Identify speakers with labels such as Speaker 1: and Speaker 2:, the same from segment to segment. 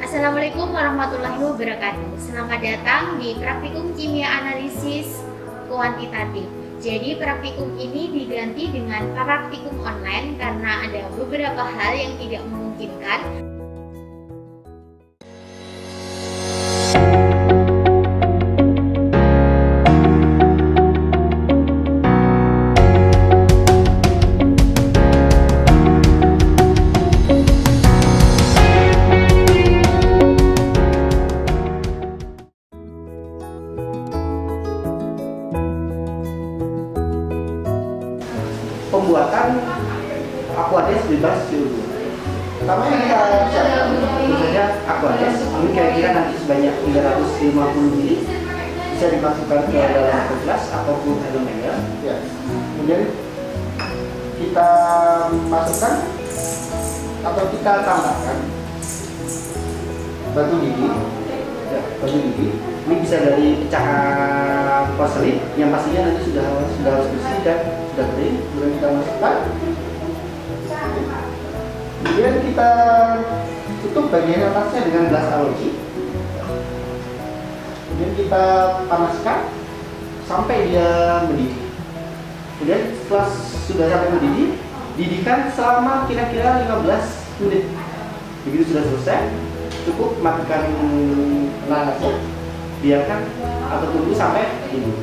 Speaker 1: Assalamualaikum warahmatullahi wabarakatuh. Selamat datang di praktikum kimia analisis kuantitatif. Jadi praktikum ini diganti dengan praktikum online karena ada beberapa hal yang tidak memungkinkan.
Speaker 2: Pembuatan aquades bebas CO2. Pertama yang kita siapkan misalnya aquades ini kira-kira nanti sebanyak 350 ml bisa dimasukkan ke dalam gelas ataupun aluminum. Ya. Kemudian kita masukkan atau kita tambahkan batu gigi. Ya, batu gigi ini bisa dari pecahan porselin yang pastinya nanti sudah harus bersih dan sudah kering. Kemudian kita masukkan, kemudian kita tutup bagian atasnya dengan gelas halogen. Kemudian kita panaskan sampai dia mendidih. Kemudian setelah sudah sampai mendidih, didihkan selama kira-kira 15 menit. Begitu sudah selesai, cukup matikan nanasnya, biarkan atau tunggu sampai dingin.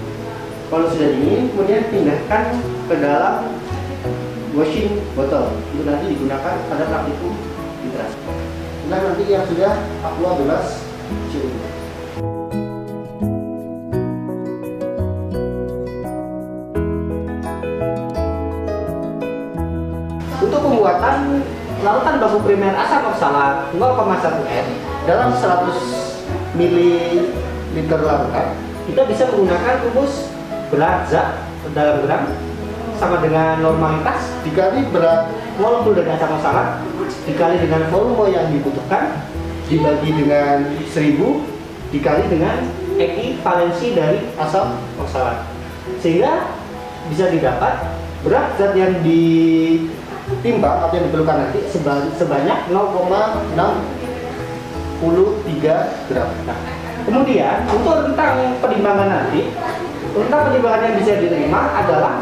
Speaker 2: Kalau sudah dingin, kemudian pindahkan ke dalam washing bottle untuk nanti digunakan pada praktikum literasi. Nah, nanti yang sudah aqua bebas CO2. Untuk pembuatan larutan baku primer asam oksalat 0,1 N dalam 100 ml larutan, kita bisa menggunakan rumus berat zat dalam gram sama dengan normalitas dikali berat molekul dari asam oksalat dikali dengan volume yang dibutuhkan dibagi dengan 1000 dikali dengan ekivalensi dari asam oksalat, sehingga bisa didapat berat zat yang ditimbang atau yang diperlukan nanti sebanyak 0,63 gram. Nah, kemudian untuk rentang penimbangan nanti, rentang penimbangan yang bisa diterima adalah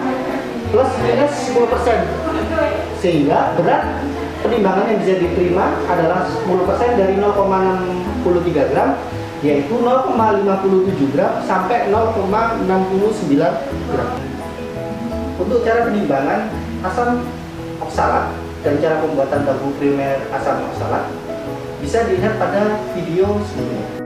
Speaker 2: plus minus 10%, sehingga berat penimbangan yang bisa diterima adalah 10% dari 0,63 gram, yaitu 0,57 gram sampai 0,69 gram. Untuk cara penimbangan asam oksalat dan cara pembuatan baku primer asam oksalat bisa dilihat pada video sebelumnya.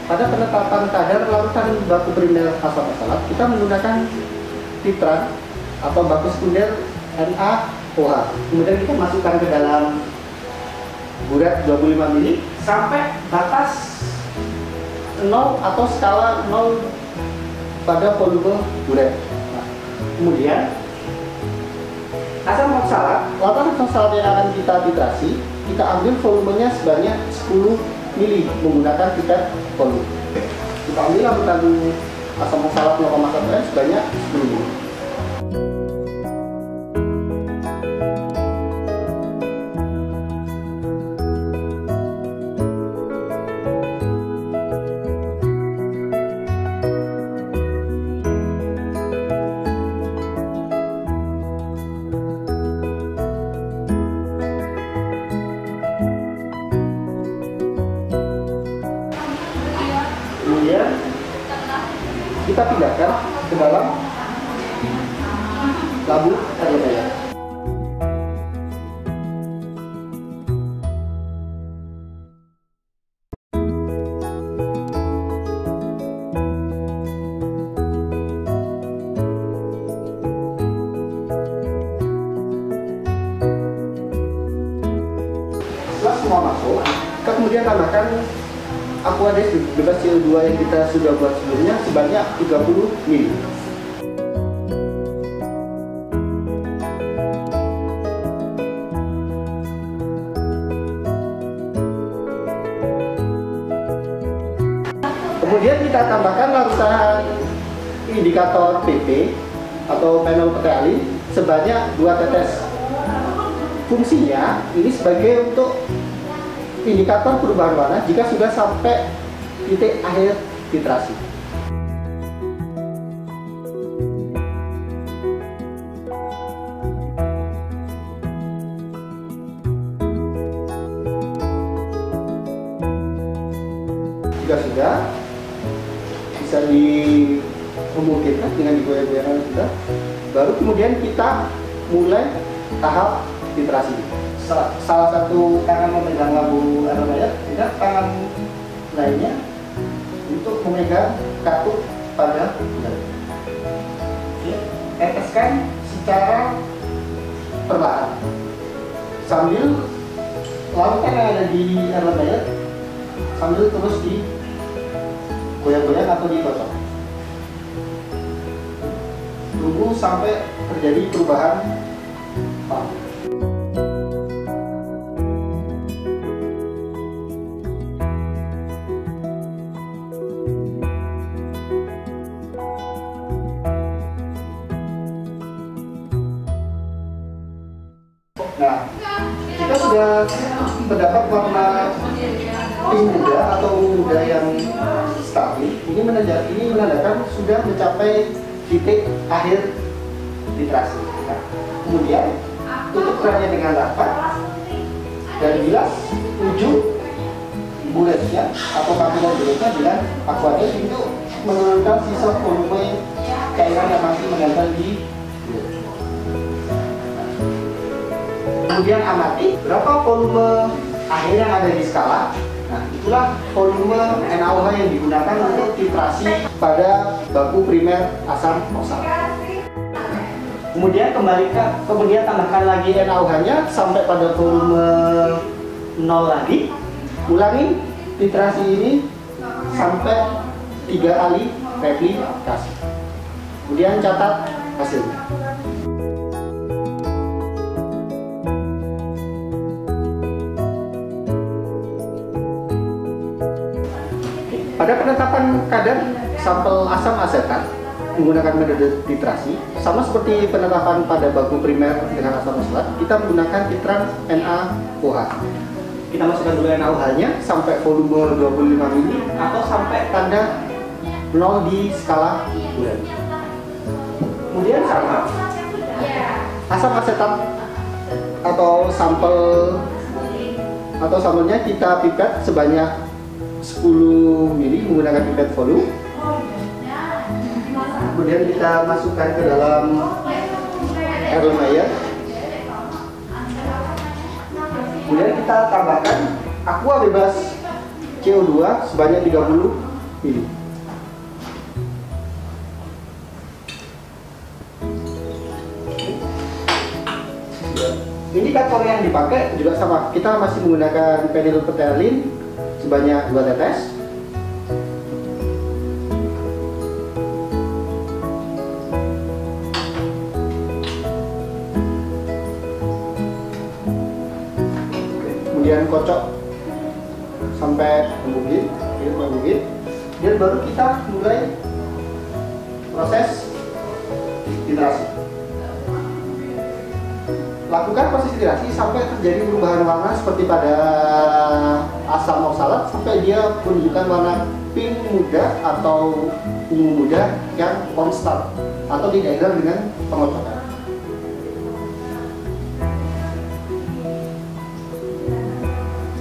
Speaker 2: Pada penetapan kadar larutan baku primer asam oksalat, kita menggunakan titran atau baku sekunder NaOH. Kemudian kita masukkan ke dalam burat 25 ml sampai batas 0 atau skala 0 pada volume burat. Nah, kemudian asam oksalat, larutan asam oksalat yang akan kita titrasi, kita ambil volumenya sebanyak 10 ml menggunakan pipet volume. Kita ambil larutan asam oksalat 0,1 N sebanyak 10 ml. Kemudian kita pindahkan ke dalam labu air. Setelah semua masuk, kita kemudian tambahkan aquades bebas CO2 yang kita sudah buat sebelumnya sebanyak 30 ml. Kemudian kita tambahkan larutan indikator PP atau panel petealin sebanyak 2 tetes. Fungsinya ini sebagai untuk indikator perubahan warna jika sudah sampai titik akhir titrasi. Jika sudah bisa dimungkinkan dengan digoyang-goyangkan sudah, baru kemudian kita mulai tahap titrasi. Salah satu tangan memegang lampu aromayer, tidak tangan lainnya untuk memegang katup pada bulan. Teteskan secara perlahan sambil larutan yang ada di aromayer sambil terus digoyang-goyang atau dikocok. Tunggu sampai terjadi perubahan warna. Nah, kita sudah mendapat warna pink muda atau muda yang stabil. Ini menandakan sudah mencapai titik akhir titrasi. Nah, kemudian tutup kerannya dengan rapat dan bilas ujung bulatnya atau kampiran bulatnya dengan aquadesk untuk menurunkan sisa volume cairan yang masih menempel di bulat. Kemudian amati berapa volume air yang ada di skala. Nah, itulah volume NaOH yang digunakan untuk titrasi pada baku primer asam oksalat. Kemudian tambahkan lagi NaOH-nya sampai pada volume 0 lagi. Ulangi titrasi ini sampai 3 kali replikasi. Kemudian catat hasilnya. Pada penetapan kadar sampel asam asetat menggunakan metode titrasi, sama seperti penetapan pada baku primer dengan asam oksalat, kita menggunakan titran NaOH. Kita masukkan dulu NaOH-nya sampai volume 25 mili atau sampai tanda 0 di skala bulan. Kemudian sama, asam asetat atau sampelnya kita pipet sebanyak 10 mili menggunakan pipet volume. Kemudian kita masukkan ke dalam aromayer. Kemudian kita tambahkan aqua bebas CO2 sebanyak 30 mili. Indikator yang dipakai juga sama. Kita masih menggunakan penil petealin sebanyak 2 tetes. Kemudian kocok sampai membugit, dan baru kita mulai proses titrasi. Lakukan proses titrasi sampai terjadi perubahan warna seperti pada asam oksalat sampai dia menunjukkan warna pink muda atau ungu muda yang konstan atau tidak hilang dengan pengocokan.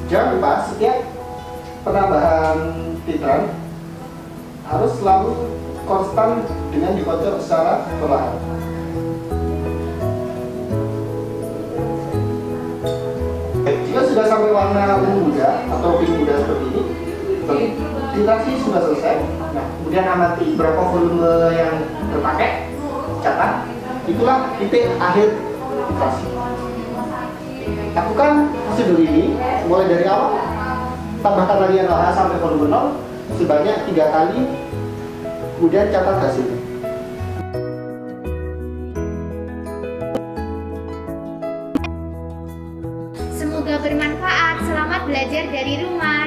Speaker 2: Jangan lupa setiap penambahan titran harus selalu konstan dengan dikocok secara perlahan. Jika sudah sampai warna ungu muda atau pink muda seperti ini, titrasi sudah selesai. Nah, kemudian amati berapa volume yang terpakai, catat. Itulah titik akhir titrasi. Lakukan prosedur ini mulai dari awal. Tambahkan lagi NaOH sampai volume 0 sebanyak 3 kali. Kemudian catat hasilnya.
Speaker 1: Semoga bermanfaat. Selamat belajar dari rumah.